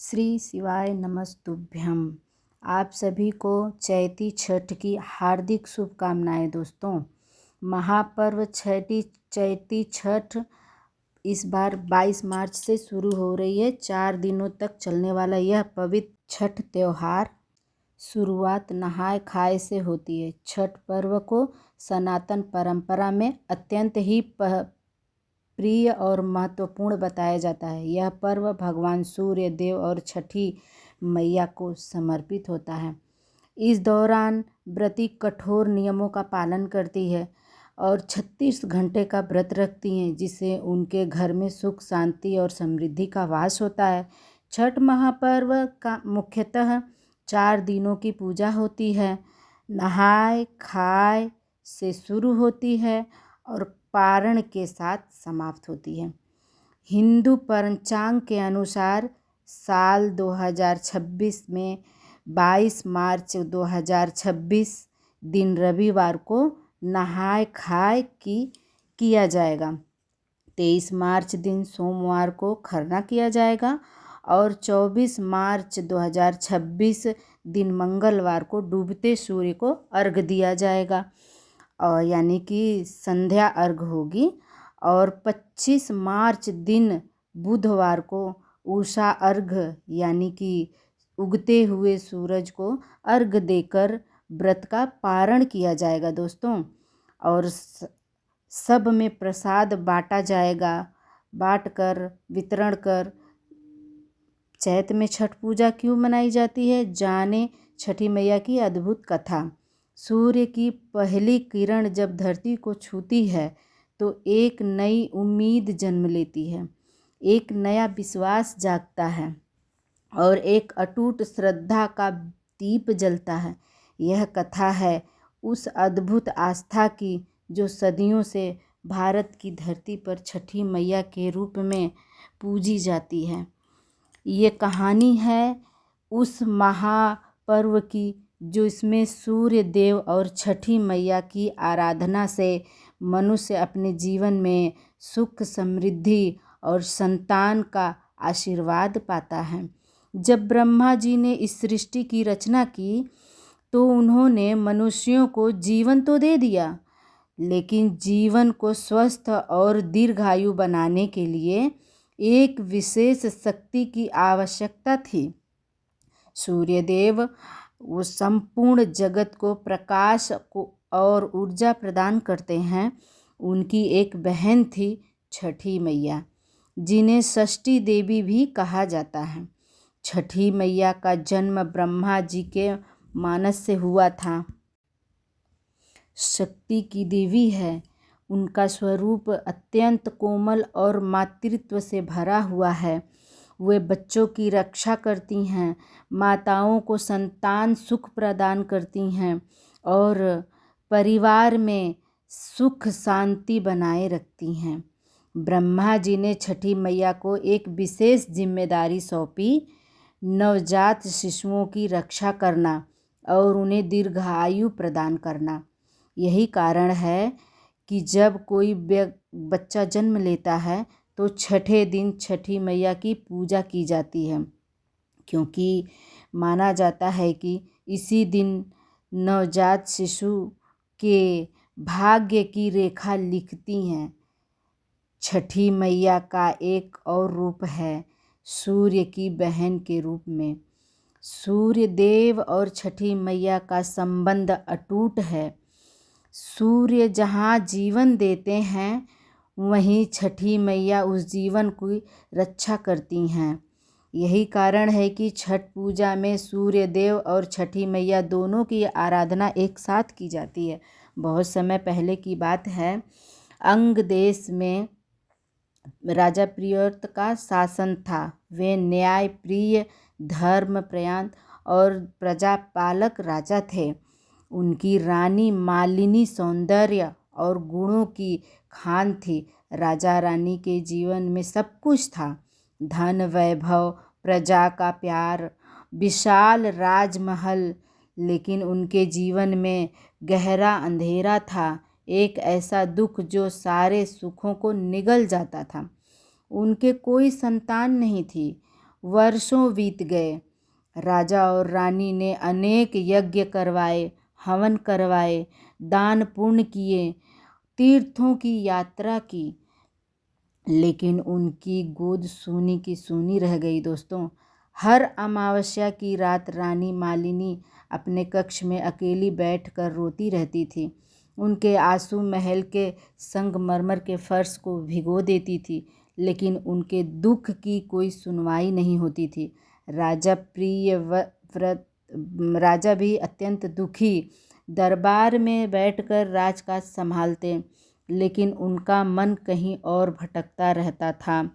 श्री शिवाय नमस्तुभ्यम। आप सभी को चैती छठ की हार्दिक शुभकामनाएं। दोस्तों, महापर्व चैती छठ इस बार 22 मार्च से शुरू हो रही है। 4 दिनों तक चलने वाला यह पवित्र छठ त्यौहार शुरुआत नहाय खाए से होती है। छठ पर्व को सनातन परंपरा में अत्यंत ही प्रिय और महत्वपूर्ण बताया जाता है। यह पर्व भगवान सूर्य देव और छठी मैया को समर्पित होता है। इस दौरान व्रती कठोर नियमों का पालन करती है और 36 घंटे का व्रत रखती हैं, जिससे उनके घर में सुख शांति और समृद्धि का वास होता है। छठ महापर्व का मुख्यतः 4 दिनों की पूजा होती है। नहाय खाए से शुरू होती है और पारण के साथ समाप्त होती है। हिंदू पंचांग के अनुसार साल 2026 में 22 मार्च 2026 दिन रविवार को नहाय खाए किया जाएगा। 23 मार्च दिन सोमवार को खरना किया जाएगा और 24 मार्च 2026 दिन मंगलवार को डूबते सूर्य को अर्घ दिया जाएगा, और यानी कि संध्या अर्घ होगी। और 25 मार्च दिन बुधवार को उषा अर्घ यानी कि उगते हुए सूरज को अर्घ देकर व्रत का पारण किया जाएगा दोस्तों। और सब में प्रसाद बांटा जाएगा। बांटकर वितरण कर चैत में छठ पूजा क्यों मनाई जाती है, जाने छठी मैया की अद्भुत कथा। सूर्य की पहली किरण जब धरती को छूती है तो एक नई उम्मीद जन्म लेती है, एक नया विश्वास जागता है और एक अटूट श्रद्धा का दीप जलता है। यह कथा है उस अद्भुत आस्था की जो सदियों से भारत की धरती पर छठी मैया के रूप में पूजी जाती है। ये कहानी है उस महापर्व की जो इसमें सूर्य देव और छठी मैया की आराधना से मनुष्य अपने जीवन में सुख समृद्धि और संतान का आशीर्वाद पाता है। जब ब्रह्मा जी ने इस सृष्टि की रचना की तो उन्होंने मनुष्यों को जीवन तो दे दिया, लेकिन जीवन को स्वस्थ और दीर्घायु बनाने के लिए एक विशेष शक्ति की आवश्यकता थी। सूर्यदेव वो संपूर्ण जगत को प्रकाश को और ऊर्जा प्रदान करते हैं। उनकी एक बहन थी छठी मैया, जिन्हें षष्ठी देवी भी कहा जाता है। छठी मैया का जन्म ब्रह्मा जी के मानस से हुआ था। शक्ति की देवी है। उनका स्वरूप अत्यंत कोमल और मातृत्व से भरा हुआ है। वे बच्चों की रक्षा करती हैं, माताओं को संतान सुख प्रदान करती हैं और परिवार में सुख शांति बनाए रखती हैं। ब्रह्मा जी ने छठी मैया को एक विशेष जिम्मेदारी सौंपी, नवजात शिशुओं की रक्षा करना और उन्हें दीर्घायु प्रदान करना। यही कारण है कि जब कोई बच्चा जन्म लेता है तो छठे दिन छठी मैया की पूजा की जाती है, क्योंकि माना जाता है कि इसी दिन नवजात शिशु के भाग्य की रेखा लिखती हैं। छठी मैया का एक और रूप है सूर्य की बहन के रूप में। सूर्य देव और छठी मैया का संबंध अटूट है। सूर्य जहाँ जीवन देते हैं वहीं छठी मैया उस जीवन की रक्षा करती हैं। यही कारण है कि छठ पूजा में सूर्य देव और छठी मैया दोनों की आराधना एक साथ की जाती है। बहुत समय पहले की बात है, अंग देश में राजा प्रियव्रत का शासन था। वे न्याय प्रिय, धर्म प्रयात और प्रजापालक राजा थे। उनकी रानी मालिनी सौंदर्य और गुणों की खान थी। राजा रानी के जीवन में सब कुछ था, धन वैभव, प्रजा का प्यार, विशाल राजमहल, लेकिन उनके जीवन में गहरा अंधेरा था, एक ऐसा दुख जो सारे सुखों को निगल जाता था। उनके कोई संतान नहीं थी। वर्षों बीत गए। राजा और रानी ने अनेक यज्ञ करवाए, हवन करवाए, दान पुण्य किए, तीर्थों की यात्रा की, लेकिन उनकी गोद सूनी की सूनी रह गई दोस्तों। हर अमावस्या की रात रानी मालिनी अपने कक्ष में अकेली बैठकर रोती रहती थी। उनके आंसू महल के संगमरमर के फर्श को भिगो देती थी, लेकिन उनके दुख की कोई सुनवाई नहीं होती थी। राजा भी अत्यंत दुखी दरबार में बैठकर राजकाज संभालते, लेकिन उनका मन कहीं और भटकता रहता था।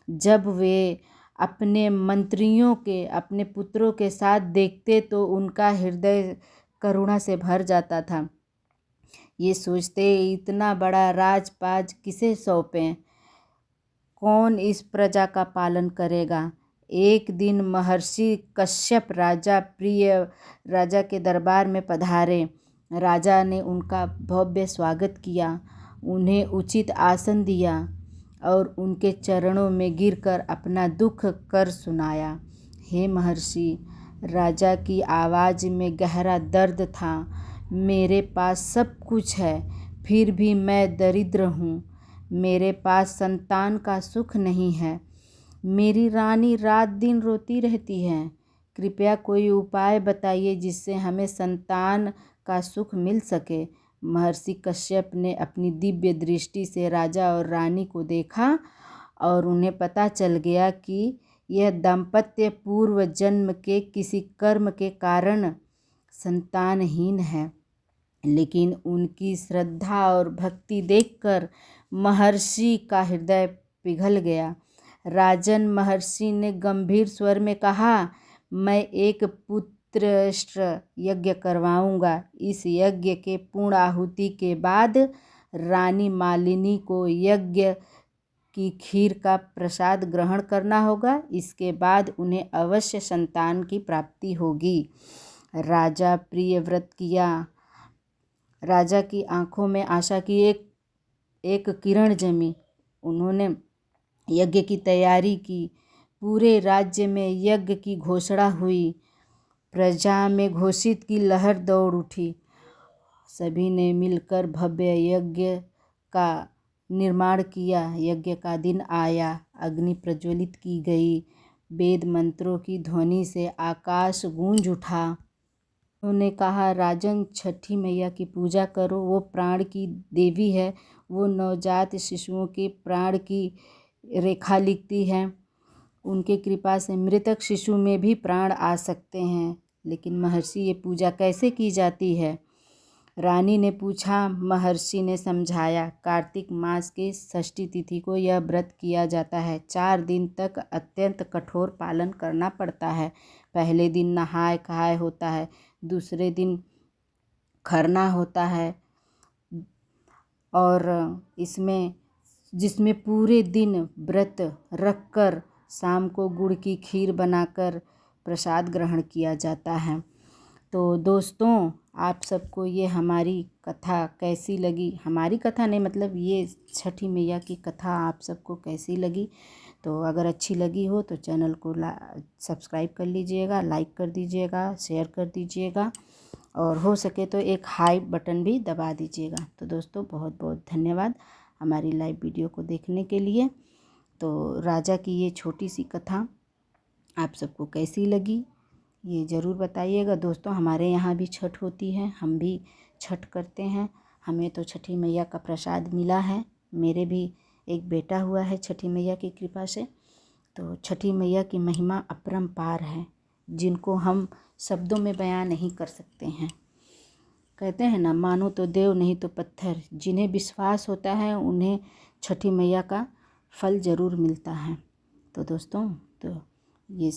जब वे अपने मंत्रियों के, अपने पुत्रों के साथ देखते तो उनका हृदय करुणा से भर जाता था। ये सोचते इतना बड़ा राजपाज किसे सौंपें, कौन इस प्रजा का पालन करेगा। एक दिन महर्षि कश्यप राजा के दरबार में पधारे। राजा ने उनका भव्य स्वागत किया, उन्हें उचित आसन दिया और उनके चरणों में गिरकर अपना दुख कर सुनाया। हे महर्षि, राजा की आवाज़ में गहरा दर्द था। मेरे पास सब कुछ है, फिर भी मैं दरिद्र हूँ। मेरे पास संतान का सुख नहीं है। मेरी रानी रात दिन रोती रहती है। कृपया कोई उपाय बताइए जिससे हमें संतान का सुख मिल सके। महर्षि कश्यप ने अपनी दिव्य दृष्टि से राजा और रानी को देखा और उन्हें पता चल गया कि यह दाम्पत्य पूर्व जन्म के किसी कर्म के कारण संतानहीन है। लेकिन उनकी श्रद्धा और भक्ति देखकर महर्षि का हृदय पिघल गया। राजन, महर्षि ने गंभीर स्वर में कहा, मैं एक पुत्रश्र यज्ञ करवाऊंगा। इस यज्ञ के पूर्ण आहुति के बाद रानी मालिनी को यज्ञ की खीर का प्रसाद ग्रहण करना होगा। इसके बाद उन्हें अवश्य संतान की प्राप्ति होगी। राजा प्रियव्रत किया। राजा की आंखों में आशा की एक किरण जमी। उन्होंने यज्ञ की तैयारी की। पूरे राज्य में यज्ञ की घोषणा हुई। प्रजा में घोषित की लहर दौड़ उठी। सभी ने मिलकर भव्य यज्ञ का निर्माण किया। यज्ञ का दिन आया, अग्नि प्रज्वलित की गई। वेद मंत्रों की ध्वनि से आकाश गूंज उठा। उन्होंने कहा, राजन, छठी मैया की पूजा करो। वो प्राण की देवी है। वो नवजात शिशुओं के प्राण की रेखा लिखती है। उनके कृपा से मृतक शिशु में भी प्राण आ सकते हैं। लेकिन महर्षि, ये पूजा कैसे की जाती है? रानी ने पूछा। महर्षि ने समझाया, कार्तिक मास की षष्ठी तिथि को यह व्रत किया जाता है। 4 दिन तक अत्यंत कठोर पालन करना पड़ता है। पहले दिन नहाय खाय होता है, दूसरे दिन खरना होता है और जिसमें पूरे दिन व्रत रखकर शाम को गुड़ की खीर बनाकर प्रसाद ग्रहण किया जाता है। तो दोस्तों, आप सबको ये हमारी कथा कैसी लगी? हमारी कथा नहीं, मतलब ये छठी मैया की कथा आप सबको कैसी लगी? तो अगर अच्छी लगी हो तो चैनल को सब्सक्राइब कर लीजिएगा, लाइक कर दीजिएगा, शेयर कर दीजिएगा और हो सके तो एक हाई बटन भी दबा दीजिएगा। तो दोस्तों, बहुत बहुत धन्यवाद हमारी लाइव वीडियो को देखने के लिए। तो राजा की ये छोटी सी कथा आप सबको कैसी लगी ये ज़रूर बताइएगा। दोस्तों, हमारे यहाँ भी छठ होती है, हम भी छठ करते हैं। हमें तो छठी मैया का प्रसाद मिला है। मेरे भी एक बेटा हुआ है छठी मैया की कृपा से। तो छठी मैया की महिमा अपरंपार है, जिनको हम शब्दों में बयां नहीं कर सकते हैं। कहते हैं ना, मानो तो देव नहीं तो पत्थर। जिन्हें विश्वास होता है उन्हें छठी मैया का फल ज़रूर मिलता है। तो दोस्तों, तो ये